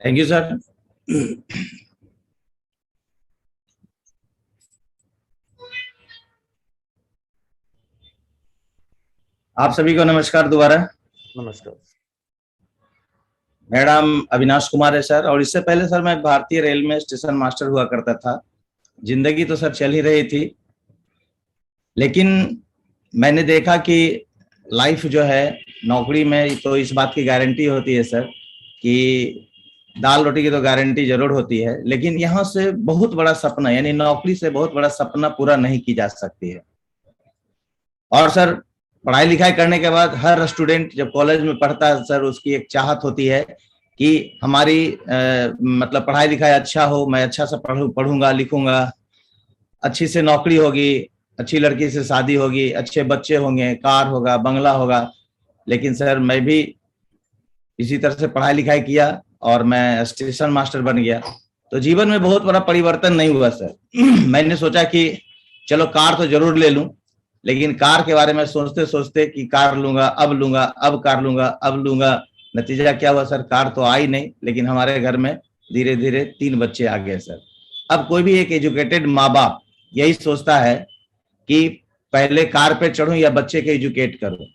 Thank you sir. आप सभी को नमस्कार दोबारा। नमस्कार। मेरा नाम अविनाश कुमार है सर, और इससे पहले सर मैं भारतीय रेल में स्टेशन मास्टर हुआ करता था। जिंदगी तो सर चल ही रही थी, लेकिन मैंने देखा कि लाइफ जो है, नौकरी में तो इस बात की गारंटी होती है सर कि दाल रोटी की तो गारंटी जरूर होती है, लेकिन यहाँ से बहुत बड़ा सपना, यानी नौकरी से बहुत बड़ा सपना पूरा नहीं की जा सकती है। और सर पढ़ाई लिखाई करने के बाद हर स्टूडेंट जब कॉलेज में पढ़ता है सर, उसकी एक चाहत होती है कि हमारी मतलब पढ़ाई लिखाई अच्छा हो, मैं अच्छा से पढ़ूंगा लिखूंगा, अच्छी से नौकरी होगी, अच्छी लड़की से शादी होगी, अच्छे बच्चे होंगे, कार होगा, बंगला होगा। लेकिन सर मैं भी इसी तरह से पढ़ाई लिखाई किया और मैं स्टेशन मास्टर बन गया, तो जीवन में बहुत बड़ा परिवर्तन नहीं हुआ सर। मैंने सोचा कि चलो कार तो जरूर ले लूं, लेकिन कार के बारे में सोचते सोचते कि कार लूंगा, अब कार लूंगा, अब लूंगा, नतीजा क्या हुआ सर, कार तो आई नहीं, लेकिन हमारे घर में धीरे धीरे 3 बच्चे आ गए सर। अब कोई भी एक एजुकेटेड माँ बाप यही सोचता है कि पहले कार पे चढ़ूं या बच्चे के एजुकेट करूं।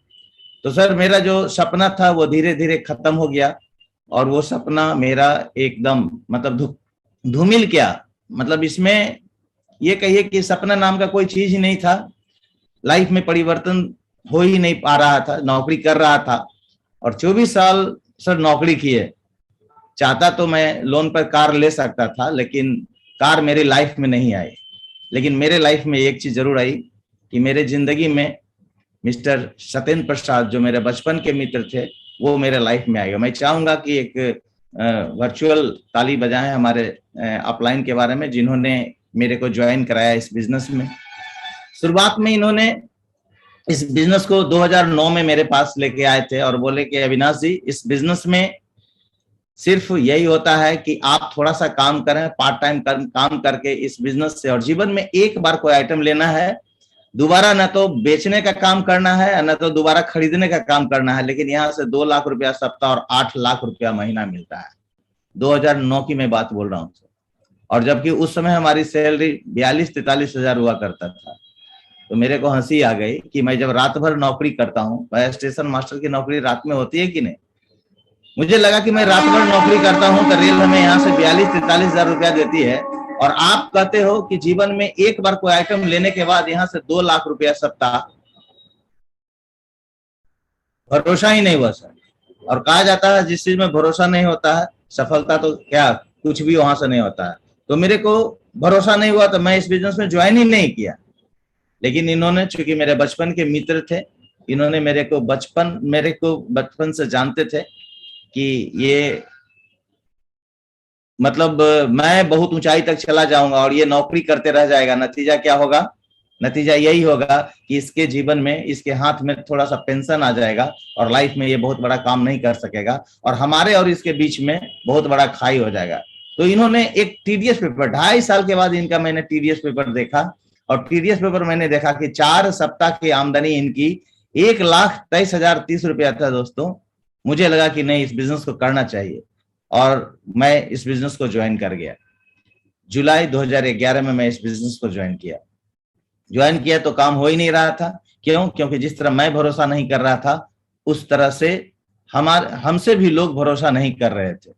तो सर मेरा जो सपना था वो धीरे धीरे खत्म हो गया, और वो सपना मेरा एकदम मतलब धूमिल क्या, मतलब इसमें ये कहिए कि सपना नाम का कोई चीज ही नहीं था। लाइफ में परिवर्तन हो ही नहीं पा रहा था, नौकरी कर रहा था और 24 साल सर नौकरी किए। चाहता तो मैं लोन पर कार ले सकता था, लेकिन कार मेरी लाइफ में नहीं आई। लेकिन मेरे लाइफ में एक चीज जरूर आई कि मेरे जिंदगी में मिस्टर सत्येंद्र प्रसाद, जो मेरे बचपन के मित्र थे, वो मेरे लाइफ में आएगा। मैं चाहूंगा कि एक वर्चुअल ताली बजाएं हमारे अपलाइन के बारे में, जिन्होंने मेरे को ज्वाइन कराया इस बिजनेस में। शुरुआत में इन्होंने इस बिजनेस को 2009 में मेरे पास लेके आए थे और बोले कि अविनाश जी, इस बिजनेस में सिर्फ यही होता है कि आप थोड़ा सा काम करें, पार्ट टाइम काम करके इस बिजनेस से, और जीवन में एक बार कोई आइटम लेना है, दोबारा ना तो बेचने का काम करना है ना तो दोबारा खरीदने का काम करना है। लेकिन यहाँ से 2 लाख रुपया सप्ताह और 8 लाख रुपया महीना मिलता है। 2009 की मैं बात बोल रहा हूँ, और जबकि उस समय हमारी सैलरी 42-43 हजार हुआ करता था। तो मेरे को हंसी आ गई कि मैं जब रात भर नौकरी करता हूँ, स्टेशन मास्टर की नौकरी रात में होती है कि नहीं, मुझे लगा कि मैं रात भर नौकरी करता हूँ तो रेल हमें यहाँ से 42-43 हजार रुपया देती है, और आप कहते हो कि जीवन में एक बार कोई आइटम लेने के बाद यहाँ से 2 लाख रुपया सप्ताह। भरोसा ही नहीं हुआ सर। और कहा जाता है जिस चीज में भरोसा नहीं होता है, सफलता तो क्या कुछ भी वहां से नहीं होता है। तो मेरे को भरोसा नहीं हुआ, तो मैं इस बिजनेस में ज्वाइन ही नहीं किया। लेकिन इन्होंने, चूंकि मेरे बचपन के मित्र थे, इन्होंने मेरे को बचपन से जानते थे कि ये मतलब मैं बहुत ऊंचाई तक चला जाऊंगा और ये नौकरी करते रह जाएगा। नतीजा क्या होगा, नतीजा यही होगा कि इसके जीवन में, इसके हाथ में थोड़ा सा पेंशन आ जाएगा और लाइफ में ये बहुत बड़ा काम नहीं कर सकेगा, और हमारे और इसके बीच में बहुत बड़ा खाई हो जाएगा। तो इन्होंने एक टीडीएस पेपर, 2.5 साल के बाद इनका मैंने टीडीएस पेपर देखा, और टीडीएस पेपर मैंने देखा कि 4 सप्ताह की आमदनी इनकी 1,23,030 रुपया था दोस्तों। मुझे लगा कि नहीं, इस बिजनेस को करना चाहिए, और मैं इस बिजनेस को ज्वाइन कर गया। जुलाई 2011 में मैं इस बिजनेस को ज्वाइन किया तो काम हो ही नहीं रहा था। क्यों? क्योंकि जिस तरह मैं भरोसा नहीं कर रहा था, उस तरह से हमसे भी लोग भरोसा नहीं कर रहे थे।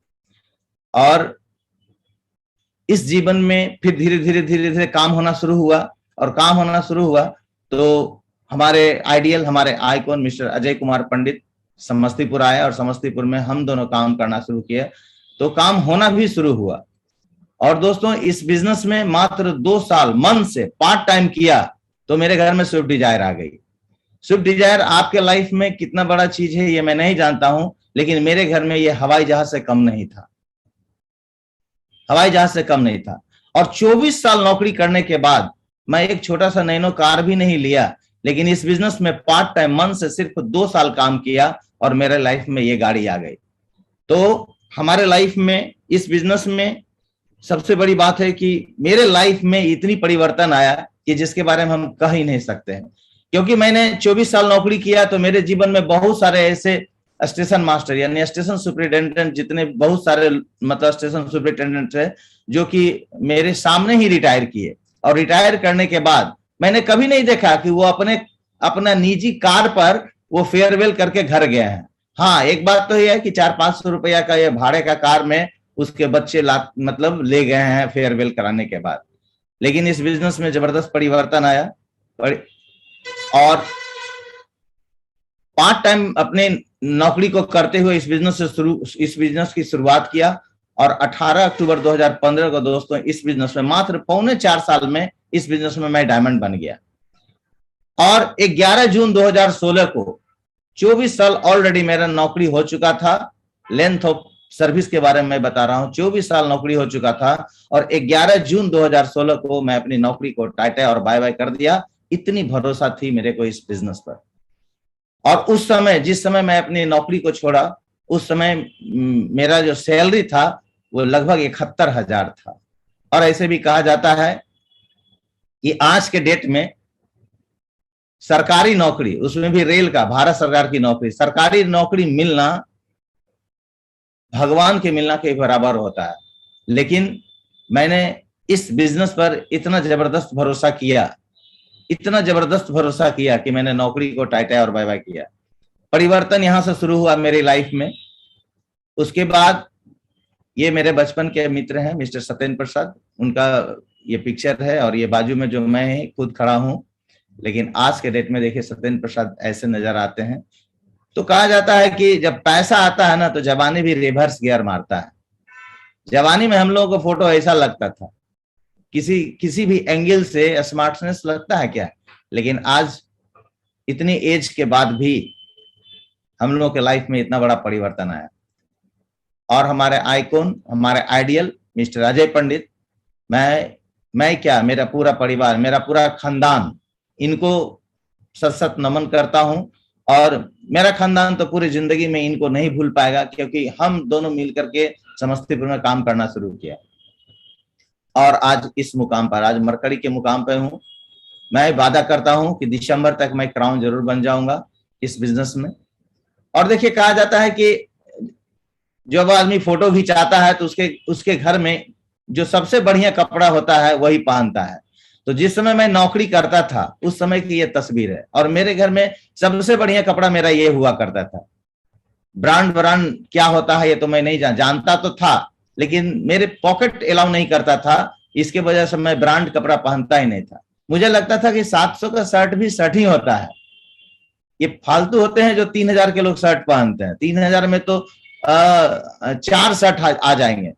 और इस जीवन में फिर धीरे धीरे काम होना शुरू हुआ, और काम होना शुरू हुआ तो हमारे आइडियल, हमारे आइकॉन मिस्टर अजय कुमार पंडित समस्तीपुर आए, और समस्तीपुर में हम दोनों काम करना शुरू किए, तो काम होना भी शुरू हुआ। और दोस्तों, इस बिजनेस में मात्र 2 साल मन से पार्ट टाइम किया तो मेरे घर में स्विफ्ट डिजायर आ गई। स्विफ्ट डिजायर आपके लाइफ में कितना बड़ा चीज है ये मैं नहीं जानता हूं, लेकिन मेरे घर में ये हवाई जहाज से कम नहीं था, हवाई जहाज से कम नहीं था। और 24 साल नौकरी करने के बाद मैं एक छोटा सा नैनो कार भी नहीं लिया, लेकिन इस बिजनेस में पार्ट टाइम मन से सिर्फ 2 साल काम किया और मेरे लाइफ में ये गाड़ी आ गई। तो हमारे लाइफ में, इस बिजनेस में सबसे बड़ी बात है कि मेरे लाइफ में इतनी परिवर्तन आया कि जिसके बारे में हम कह ही नहीं सकते हैं। क्योंकि मैंने 24 साल नौकरी किया तो मेरे जीवन में बहुत सारे ऐसे स्टेशन मास्टर यानी स्टेशन सुपरिटेंडेंट, जितने बहुत सारे मतलब स्टेशन सुपरिटेंडेंट है जो कि मेरे सामने ही रिटायर किए, और रिटायर करने के बाद मैंने कभी नहीं देखा कि वो अपना निजी कार पर वो फेयरवेल करके घर गए हैं। हाँ, एक बात तो यह है कि 400-500 रुपया का ये भाड़े का कार में उसके बच्चे मतलब ले गए हैं फेयरवेल कराने के बाद। लेकिन इस बिजनेस में जबरदस्त परिवर्तन आया और पार्ट टाइम अपने नौकरी को करते हुए इस बिजनेस की शुरुआत किया, और 18 अक्टूबर 2015 को दोस्तों इस बिजनेस में मात्र 3.25 साल में इस बिजनेस में मैं डायमंड बन गया। और 11 जून 2016 को 24 साल ऑलरेडी मेरा नौकरी हो चुका था। लेंथ ऑफ सर्विस के बारे में मैं बता रहा हूं, 24 साल नौकरी हो चुका था और 11 जून 2016 को मैं अपनी नौकरी को टाटा और बाय बाय कर दिया। इतनी भरोसा थी मेरे को इस बिजनेस पर। और उस समय, जिस समय मैं अपनी नौकरी को छोड़ा, उस समय मेरा जो सैलरी था वो लगभग 71,000 था। और ऐसे भी कहा जाता है कि आज के डेट में सरकारी नौकरी, उसमें भी रेल का, भारत सरकार की नौकरी, सरकारी नौकरी मिलना भगवान के मिलना के बराबर होता है। लेकिन मैंने इस बिजनेस पर इतना जबरदस्त भरोसा किया, इतना जबरदस्त भरोसा किया कि मैंने नौकरी को टाटा और बाय बाय किया। परिवर्तन यहां से शुरू हुआ मेरी लाइफ में। उसके बाद ये मेरे बचपन के मित्र हैं मिस्टर सत्येंद्र प्रसाद, उनका ये पिक्चर है और ये बाजू में जो मैं खुद खड़ा हूं। लेकिन आज के डेट में देखिए सत्येंद्र प्रसाद ऐसे नजर आते हैं। तो कहा जाता है कि जब पैसा आता है ना तो जवानी भी रिवर्स गियर मारता है। जवानी में हम लोगों को फोटो ऐसा लगता था, किसी भी एंगल से स्मार्टनेस लगता है क्या, लेकिन आज इतनी एज के बाद भी हम लोगों के लाइफ में इतना बड़ा परिवर्तन आया। और हमारे आइकॉन, हमारे आइडियल मिस्टर अजय पंडित, मैं क्या, मेरा पूरा परिवार, मेरा पूरा खानदान, इनको सत सत नमन करता हूं। और मेरा खानदान तो पूरी जिंदगी में इनको नहीं भूल पाएगा, क्योंकि हम दोनों मिलकर के समस्तीपुर में काम करना शुरू किया और आज इस मुकाम पर, आज मरकड़ी के मुकाम पर हूं। मैं वादा करता हूं कि दिसंबर तक मैं क्राउन जरूर बन जाऊंगा इस बिजनेस में। और देखिए, कहा जाता है कि जब आदमी फोटो खिंचाता है तो उसके घर में जो सबसे बढ़िया कपड़ा होता है वही पहनता है। तो जिस समय मैं नौकरी करता था उस समय की ये तस्वीर है, और मेरे घर में सबसे बढ़िया कपड़ा मेरा ये हुआ करता था। ब्रांड क्या होता है ये तो मैं नहीं जानता तो था, लेकिन मेरे पॉकेट अलाउ नहीं करता था। इसके वजह से मैं ब्रांड कपड़ा पहनता ही नहीं था। मुझे लगता था कि 700 का शर्ट भी शर्ट ही होता है। ये फालतू होते हैं जो 3000 के लोग शर्ट पहनते हैं। 3000 में तो 4 शर्ट आ जाएंगे।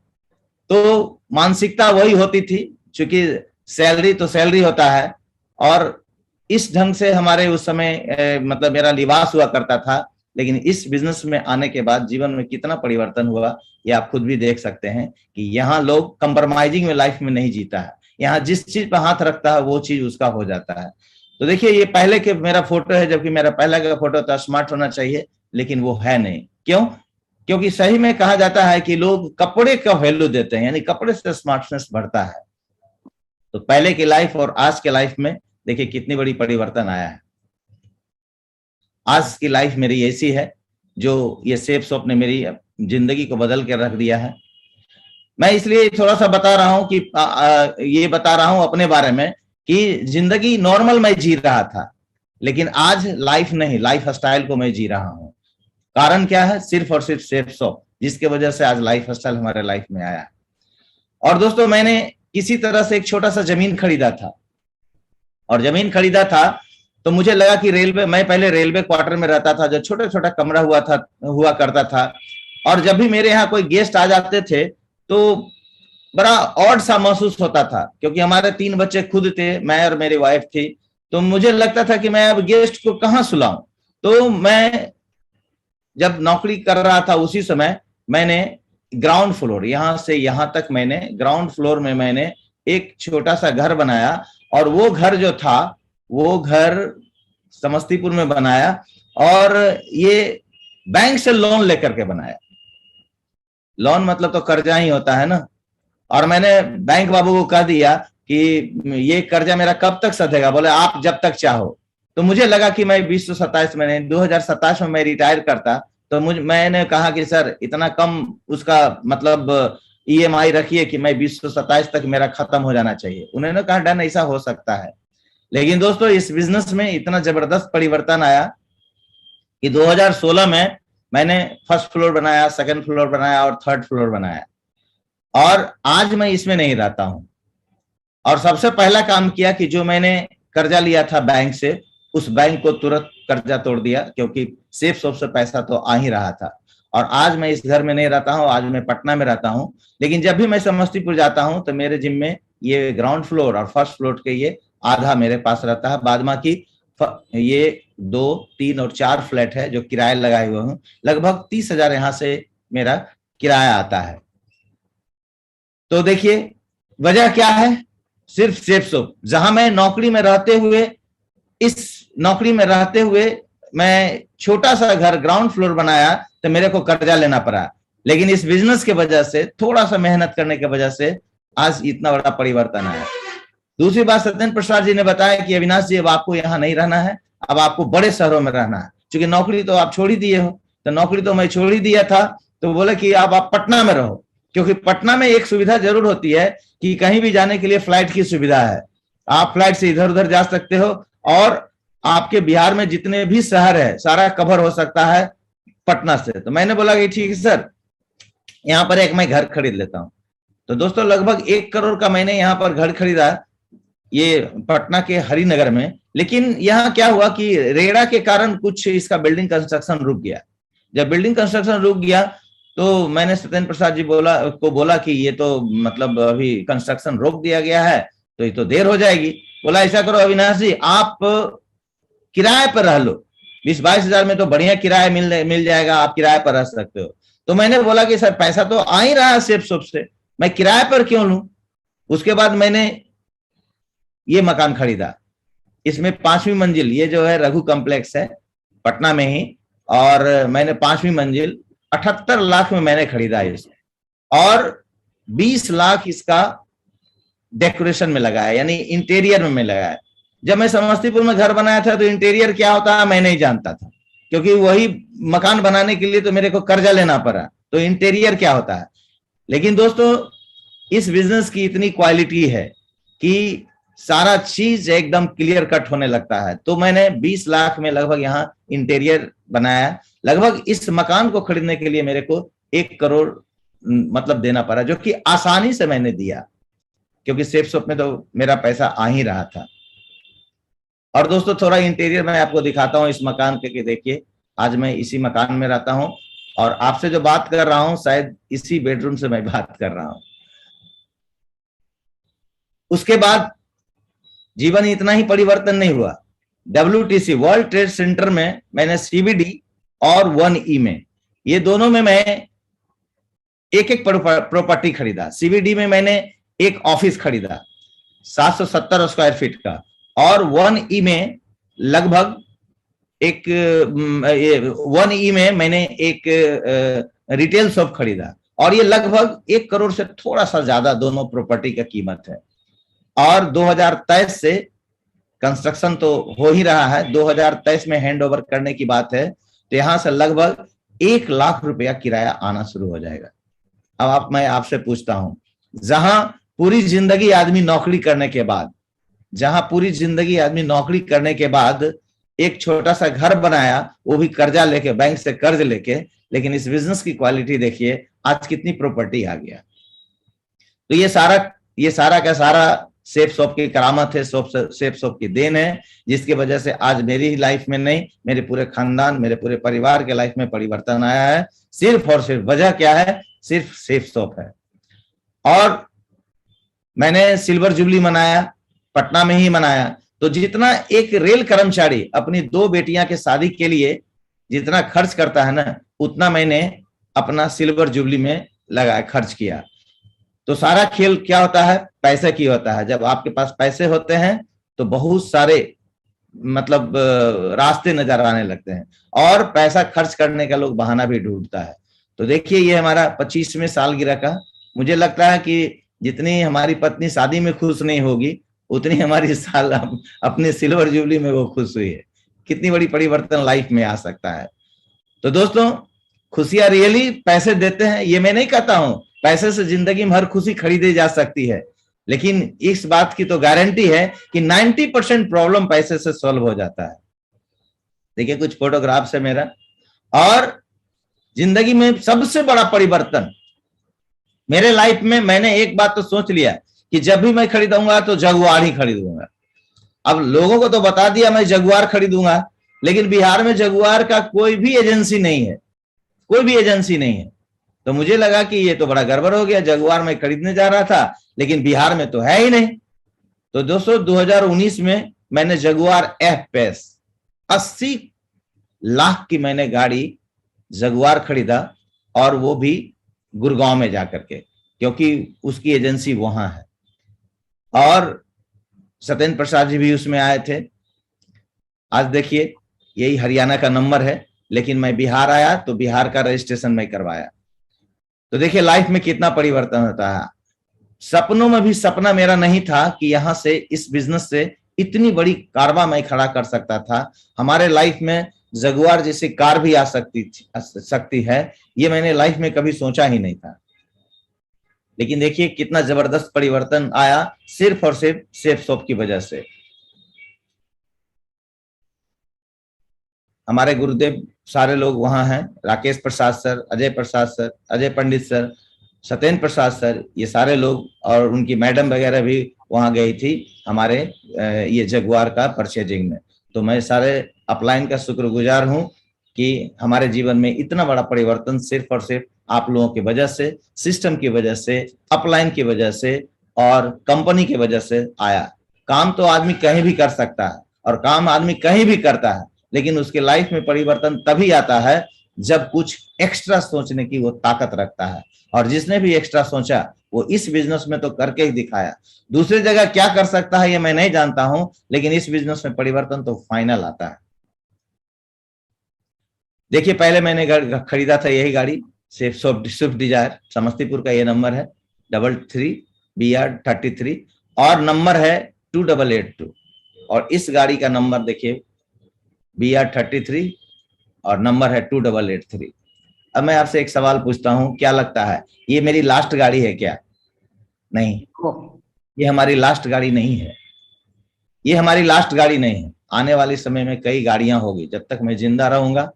तो मानसिकता वही होती थी, क्योंकि सैलरी तो सैलरी होता है। और इस ढंग से हमारे उस समय मतलब मेरा लिबास हुआ करता था। लेकिन इस बिजनेस में आने के बाद जीवन में कितना परिवर्तन हुआ ये आप खुद भी देख सकते हैं कि यहाँ लोग कंप्रोमाइजिंग में लाइफ में नहीं जीता है। यहाँ जिस चीज पर हाथ रखता है वो चीज उसका हो जाता है। तो देखिए, ये पहले के मेरा फोटो है, जबकि मेरा पहले का फोटो था स्मार्ट होना चाहिए, लेकिन वो है नहीं। क्यों? क्योंकि सही में कहा जाता है कि लोग कपड़े का वैल्यू देते हैं, यानी कपड़े से स्मार्टनेस बढ़ता है। तो पहले की लाइफ और आज के लाइफ में देखिए कितनी बड़ी परिवर्तन आया है। आज की लाइफ मेरी ऐसी है जो ये सेफ शॉप ने मेरी जिंदगी को बदल के रख दिया है। मैं इसलिए थोड़ा सा बता रहा हूं कि ये बता रहा हूं अपने बारे में कि जिंदगी नॉर्मल मैं जी रहा था, लेकिन आज लाइफ नहीं, लाइफ स्टाइल को मैं जी रहा हूं। कारण क्या है? सिर्फ और सिर्फ सेफ शॉप, जिसके वजह से आज लाइफ स्टाइल हमारे लाइफ में आया है। और दोस्तों, मैंने किसी तरह से एक छोटा सा जमीन खरीदा था, और जमीन खरीदा था तो मुझे लगा कि मैं पहले रेलवे क्वार्टर में रहता था, जो छोटा छोटा कमरा हुआ करता था। और जब भी मेरे यहाँ कोई गेस्ट आ जाते थे तो बड़ा ऑड सा महसूस होता था, क्योंकि हमारे 3 बच्चे खुद थे, मैं और मेरी वाइफ थी। तो मुझे लगता था कि मैं अब गेस्ट को कहाँ सुलाऊं। तो मैं जब नौकरी कर रहा था उसी समय मैंने ग्राउंड फ्लोर, यहां से यहां तक मैंने ग्राउंड फ्लोर में मैंने एक छोटा सा घर बनाया। और वो घर जो था वो घर समस्तीपुर में बनाया, और ये बैंक से लोन लेकर के बनाया। लोन मतलब तो कर्जा ही होता है ना। और मैंने बैंक बाबू को कह दिया कि ये कर्जा मेरा कब तक सधेगा? बोले आप जब तक चाहो। तो मुझे लगा कि मैं 2027 में 2027 में मैं रिटायर करता तो मैंने कहा कि सर इतना कम उसका मतलब EMI रखिए कि मैं 2027 तक मेरा खत्म हो जाना चाहिए। उन्होंने कहा डन, ऐसा हो सकता है। लेकिन दोस्तों इस बिजनेस में इतना जबरदस्त परिवर्तन आया कि 2016 में मैंने फर्स्ट फ्लोर बनाया, सेकंड फ्लोर बनाया और थर्ड फ्लोर बनाया, और आज मैं इसमें नहीं रहता हूं। और सबसे पहला काम किया कि जो मैंने कर्जा लिया था बैंक से, उस बैंक को तुरंत कर्जा तोड़ दिया, क्योंकि सेफ शॉप से पैसा तो आ ही रहा था। और आज मैं इस घर में नहीं रहता हूं, आज मैं पटना में रहता हूं। लेकिन जब भी मैं समस्तीपुर जाता हूं तो मेरे जिम में ये ग्राउंड फ्लोर और फर्स्ट फ्लोर के ये आधा मेरे पास रहता है, बाद बाकी ये 2, 3 और 4 फ्लैट है जो किराए लगाए हुए हूँ। लगभग 30,000 यहाँ से मेरा किराया आता है। तो देखिए वजह क्या है, सिर्फ सेफ शॉप। जहां मैं नौकरी में रहते हुए, इस नौकरी में रहते हुए मैं छोटा सा घर ग्राउंड फ्लोर बनाया तो मेरे को कर्जा लेना पड़ा, लेकिन इस बिजनेस के वजह से, थोड़ा सा मेहनत करने की वजह से आज इतना बड़ा परिवर्तन आया। दूसरी बात, सत्येंद्र प्रसाद जी ने बताया कि अविनाश जी अब आपको यहाँ नहीं रहना है, अब आपको बड़े शहरों में रहना है। क्योंकि नौकरी तो आप छोड़ ही दिए हो, तो नौकरी तो मैं छोड़ ही दिया था, तो बोले कि अब आप पटना में रहो। क्योंकि पटना में एक सुविधा जरूर होती है कि कहीं भी जाने के लिए फ्लाइट की सुविधा है, आप फ्लाइट से इधर उधर जा सकते हो, और आपके बिहार में जितने भी शहर है सारा कवर हो सकता है पटना से। तो मैंने बोला कि ठीक है सर, यहाँ पर एक मैं घर खरीद लेता हूँ। तो दोस्तों लगभग 1 करोड़ का मैंने यहाँ पर घर खरीदा, ये पटना के हरिनगर में। लेकिन यहाँ क्या हुआ कि रेड़ा के कारण कुछ इसका बिल्डिंग कंस्ट्रक्शन रुक गया। जब बिल्डिंग कंस्ट्रक्शन रुक गया तो मैंने सत्येंद्र प्रसाद जी बोला कि ये तो मतलब अभी कंस्ट्रक्शन रोक दिया गया है, तो ये तो देर हो जाएगी। बोला ऐसा करो अविनाश जी, आप किराए पर रह लो, 20-22 हजार में तो बढ़िया किराया मिल जाएगा, आप किराए पर रह सकते हो। तो मैंने बोला कि सर पैसा तो आ ही रहा है सेफ शॉप से, मैं किराए पर क्यों लूं। उसके बाद मैंने ये मकान खरीदा, इसमें 5वीं मंजिल, ये जो है रघु कॉम्प्लेक्स है पटना में ही, और मैंने 5वीं मंजिल 78 लाख में मैंने खरीदा इसे, और 20 लाख इसका डेकोरेशन में लगाया, यानी इंटीरियर में लगाया। जब मैं समस्तीपुर में घर बनाया था तो इंटीरियर क्या होता है मैं नहीं जानता था, क्योंकि वही मकान बनाने के लिए तो मेरे को कर्जा लेना पड़ा, तो इंटीरियर क्या होता है। लेकिन दोस्तों इस बिजनेस की इतनी क्वालिटी है कि सारा चीज एकदम क्लियर कट होने लगता है। तो मैंने 20 लाख में लगभग यहाँ इंटीरियर बनाया। लगभग इस मकान को खरीदने के लिए मेरे को 1 करोड़ मतलब देना पड़ा, जो कि आसानी से मैंने दिया, क्योंकि सेफ शॉप में तो मेरा पैसा आ ही रहा था। और दोस्तों थोड़ा इंटीरियर मैं आपको दिखाता हूँ इस मकान के, कि देखिए आज मैं इसी मकान में रहता हूँ, और आपसे जो बात कर रहा हूँ शायद इसी बेडरूम से मैं बात कर रहा हूँ। उसके बाद जीवन इतना ही परिवर्तन नहीं हुआ। WTC वर्ल्ड ट्रेड सेंटर में मैंने CBD और 1E में, ये दोनों में मैं एक प्रॉपर्टी खरीदा। CBD में मैंने एक ऑफिस खरीदा 770 स्क्वायर फीट का, और 1E में लगभग 1E में मैंने एक रिटेल शॉप खरीदा, और ये लगभग 1 करोड़ से थोड़ा सा ज्यादा दोनों प्रॉपर्टी का कीमत है। और 2023 से कंस्ट्रक्शन तो हो ही रहा है, 2023 में हैंड ओवर करने की बात है, तो यहां से लगभग 1 लाख रुपया किराया आना शुरू हो जाएगा। अब मैं आपसे पूछता हूं, जहां पूरी जिंदगी आदमी नौकरी करने के बाद, एक छोटा सा घर बनाया, वो भी कर्जा लेके, बैंक से कर्ज लेके, लेकिन इस बिजनेस की क्वालिटी देखिए आज कितनी प्रॉपर्टी आ गया। तो ये सारा का सारा सेफ शॉप की करामत है, सेफ शॉप की देन है, जिसकी वजह से आज मेरी ही लाइफ में नहीं, मेरे पूरे खानदान, मेरे पूरे परिवार के लाइफ में परिवर्तन आया है। सिर्फ और सिर्फ वजह क्या है, सिर्फ सेफ शॉप है। और मैंने सिल्वर जुबली मनाया, पटना में ही मनाया। तो जितना एक रेल कर्मचारी अपनी 2 बेटियां के शादी के लिए जितना खर्च करता है ना, उतना मैंने अपना सिल्वर जुबली में खर्च किया। तो सारा खेल क्या होता है, पैसे की होता है। जब आपके पास पैसे होते हैं तो बहुत सारे मतलब रास्ते नजर आने लगते हैं, और पैसा खर्च करने का लोग बहाना भी ढूंढता है। तो देखिए ये हमारा 25वें सालगिरह का, मुझे लगता है कि जितनी हमारी पत्नी शादी में खुश नहीं होगी, उतनी हमारी साल अपने सिल्वर जुबली में वो खुश हुई है। कितनी बड़ी परिवर्तन लाइफ में आ सकता है। तो दोस्तों खुशियां रियली पैसे देते हैं, ये मैं नहीं कहता हूं। पैसे से जिंदगी में हर खुशी खरीदी जा सकती है, लेकिन इस बात की तो गारंटी है कि 90% प्रॉब्लम पैसे से सॉल्व हो जाता है। देखिए कुछ फोटोग्राफ्स है मेरा। और जिंदगी में सबसे बड़ा परिवर्तन मेरे लाइफ में, मैंने एक बात तो सोच लिया कि जब भी मैं खरीदूंगा तो जगुआर ही खरीदूंगा। अब लोगों को तो बता दिया मैं जगुआर खरीदूंगा, लेकिन बिहार में जगुआर का कोई भी एजेंसी नहीं है, कोई भी एजेंसी नहीं है। तो मुझे लगा कि ये तो बड़ा गड़बड़ हो गया, जगुआर मैं खरीदने जा रहा था लेकिन बिहार में तो है ही नहीं। तो दोस्तों 2019 में मैंने जगुआर एफ पेस 80 लाख की मैंने गाड़ी जगुआर खरीदा, और वो भी गुड़गांव में जाकर के, क्योंकि उसकी एजेंसी वहां है। और सत्येंद्र प्रसाद जी भी उसमें आए थे। आज देखिए यही हरियाणा का नंबर है, लेकिन मैं बिहार आया तो बिहार का रजिस्ट्रेशन मैं करवाया। तो देखिए लाइफ में कितना परिवर्तन होता है। सपनों में भी सपना मेरा नहीं था कि यहां से, इस बिजनेस से इतनी बड़ी कारवा मैं खड़ा कर सकता था। हमारे लाइफ में जगुआर जैसी कार भी आ सकती है, ये मैंने लाइफ में कभी सोचा ही नहीं था। लेकिन देखिए कितना जबरदस्त परिवर्तन आया सिर्फ और सिर्फ सेफ शॉप की वजह से। हमारे गुरुदेव सारे लोग वहां हैं, राकेश प्रसाद सर, अजय प्रसाद सर, अजय पंडित सर, सत्येंद्र प्रसाद सर, ये सारे लोग, और उनकी मैडम वगैरह भी वहां गई थी हमारे ये जगुआर का परचेजिंग में। तो मैं सारे अपलाइन का शुक्रगुजार हूं कि हमारे जीवन में इतना बड़ा परिवर्तन सिर्फ और सिर्फ आप लोगों की वजह से, सिस्टम की वजह से, अपलाइन की वजह से और कंपनी की वजह से आया। काम तो आदमी कहीं भी कर सकता है और काम आदमी कहीं भी करता है, लेकिन उसके लाइफ में परिवर्तन तभी आता है जब कुछ एक्स्ट्रा सोचने की वो ताकत रखता है। और जिसने भी एक्स्ट्रा सोचा वो इस बिजनेस में तो करके ही दिखाया। दूसरी जगह क्या कर सकता है ये मैं नहीं जानता हूं, लेकिन इस बिजनेस में परिवर्तन तो फाइनल आता है। देखिए पहले मैंने खरीदा था यही गाड़ी, स्विफ्ट डिजायर, समस्तीपुर का ये नंबर है 33BR33 और नंबर है 2882। और इस गाड़ी का नंबर देखिए BR33 और नंबर है 2883। अब मैं आपसे एक सवाल पूछता हूं, क्या लगता है ये मेरी लास्ट गाड़ी है क्या? नहीं, ये हमारी लास्ट गाड़ी नहीं है, ये हमारी लास्ट गाड़ी नहीं है। आने वाले समय में कई गाड़ियां होगी, जब तक मैं जिंदा रहूंगा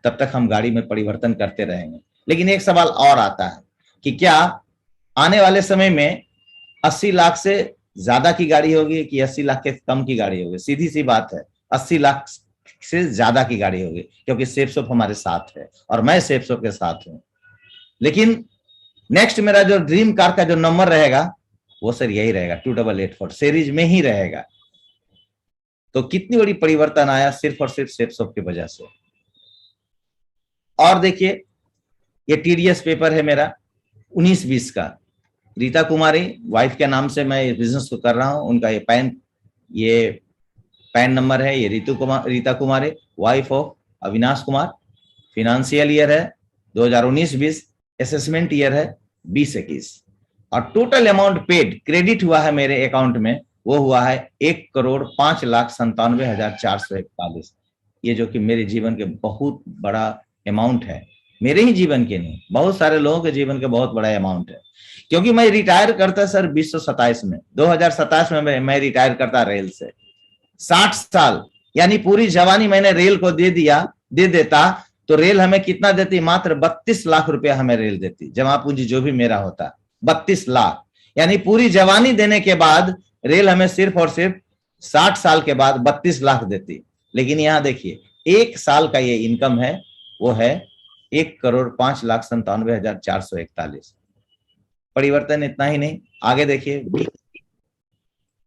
तब तक हम गाड़ी में परिवर्तन करते रहेंगे। लेकिन एक सवाल और आता है कि क्या आने वाले समय में 80 लाख से ज्यादा की गाड़ी होगी कि 80 लाख के कम की गाड़ी होगी? सीधी सी बात है, 80 लाख से ज्यादा की गाड़ी होगी, क्योंकि सेफ शॉप हमारे साथ है और मैं सेफ शॉप के साथ हूं। लेकिन नेक्स्ट मेरा जो ड्रीम कार का जो नंबर रहेगा वो सर यही रहेगा 2884 सीरीज में ही रहेगा। तो कितनी बड़ी परिवर्तन आया सिर्फ और सिर्फ सेफ शॉप की वजह से। और देखिए ये TDS पेपर है मेरा 19-20 का, रीता कुमारी वाइफ के नाम से मैं इस बिजनेस को कर रहा हूं। उनका ये पैन नंबर है, ये Rita Kumari wife of Avinash Kumar. Financial year है 2019-20, असेसमेंट ईयर है 20-21 और टोटल अमाउंट पेड क्रेडिट हुआ है मेरे अकाउंट में वो हुआ है 1,05,97,441। ये जो कि मेरे जीवन के बहुत बड़ा अमाउंट है, मेरे ही जीवन के नहीं, बहुत सारे लोगों के जीवन के बहुत बड़ा अमाउंट है। क्योंकि मैं रिटायर करता सर 2027 में, 2027 में मैं रिटायर करता रेल से। 60 साल यानी पूरी जवानी मैंने रेल को दे देता तो रेल हमें कितना देती? मात्र 32 लाख रुपया हमें रेल देती, जमा पूंजी जो भी मेरा होता 32 लाख। यानी पूरी जवानी देने के बाद रेल हमें सिर्फ और सिर्फ 60 साल के बाद 32 लाख देती। लेकिन यहां देखिए 1 साल का ये इनकम है, वो है 1,05,97,441। परिवर्तन इतना ही नहीं, आगे देखिए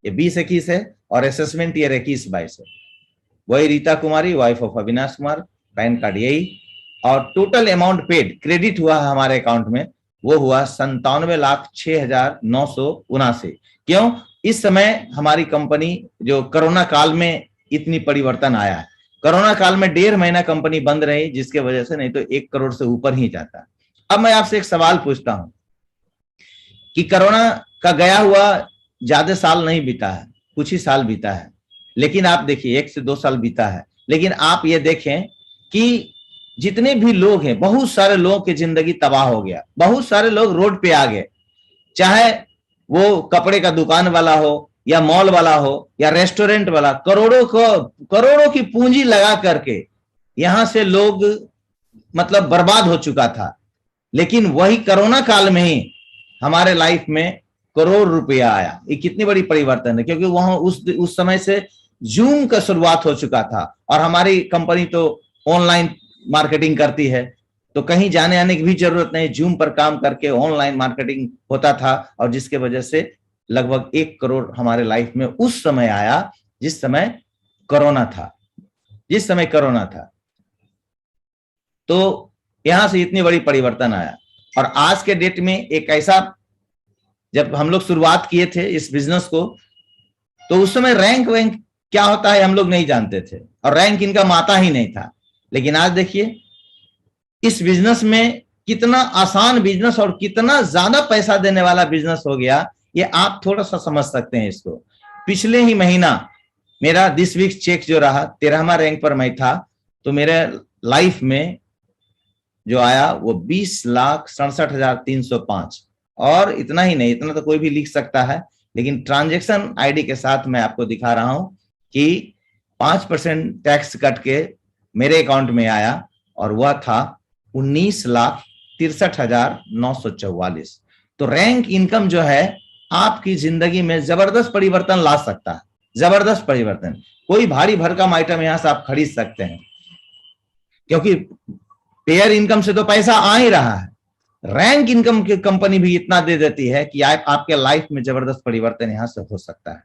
ये 20-21 है और असेसमेंट ईयर 21-22 है। वही Rita Kumari wife of Avinash Kumar, PAN card यही। और टोटल अमाउंट पेड क्रेडिट हुआ है हमारे अकाउंट में वो हुआ 97,06,979। क्यों? इस समय हमारी कंपनी जो कोरोना काल में इतनी परिवर्तन आया है, कोरोना काल में 1.5 महीना कंपनी बंद रही, जिसके वजह से नहीं तो 1 करोड़ से ऊपर ही जाता। अब मैं आपसे एक सवाल पूछता हूं कि कोरोना का गया हुआ ज्यादा साल नहीं बीता है, कुछ ही साल बीता है, लेकिन आप देखिए 1 से 2 साल बीता है, लेकिन आप ये देखें कि जितने भी लोग हैं, बहुत सारे लोगों की जिंदगी तबाह हो गया, बहुत सारे लोग रोड पे आ गए, चाहे वो कपड़े का दुकान वाला हो या मॉल वाला हो या रेस्टोरेंट वाला, करोड़ों की पूंजी लगा करके यहां से लोग मतलब बर्बाद हो चुका था। लेकिन वही कोरोना काल में ही हमारे लाइफ में करोड़ रुपया आया। ये कितनी बड़ी परिवर्तन है, क्योंकि वहां उस समय से जूम का शुरुआत हो चुका था और हमारी कंपनी तो ऑनलाइन मार्केटिंग करती है, तो कहीं जाने आने की भी जरूरत नहीं, जूम पर काम करके ऑनलाइन मार्केटिंग होता था, और जिसके वजह से लगभग 1 करोड़ हमारे लाइफ में उस समय आया जिस समय कोरोना था। तो यहां से इतनी बड़ी परिवर्तन आया। और आज के डेट में एक ऐसा, जब हम लोग शुरुआत किए थे इस बिजनेस को, तो उस समय रैंक वैंक क्या होता है हम लोग नहीं जानते थे, और रैंक इनका माता ही नहीं था। लेकिन आज देखिए इस बिजनेस में कितना आसान बिजनेस और कितना ज्यादा पैसा देने वाला बिजनेस हो गया, ये आप थोड़ा सा समझ सकते हैं इसको। पिछले ही महीना मेरा दिस वीक चेक जो रहा, 13वां रैंक पर मैं था, तो मेरे लाइफ में जो आया वो 20,67,305। और इतना ही नहीं, इतना तो कोई भी लिख सकता है, लेकिन ट्रांजैक्शन आईडी के साथ मैं आपको दिखा रहा हूं कि 5% टैक्स कट के मेरे अकाउंट में आया, और वह था 19,63,944। तो रैंक इनकम जो है आपकी जिंदगी में जबरदस्त परिवर्तन ला सकता है, जबरदस्त परिवर्तन। कोई भारी भरकम आइटम यहां से आप खरीद सकते हैं, क्योंकि पेयर इनकम से तो पैसा आ ही रहा है, रैंक इनकम की कंपनी भी इतना दे देती है कि आपके लाइफ में जबरदस्त परिवर्तन यहां से हो सकता है।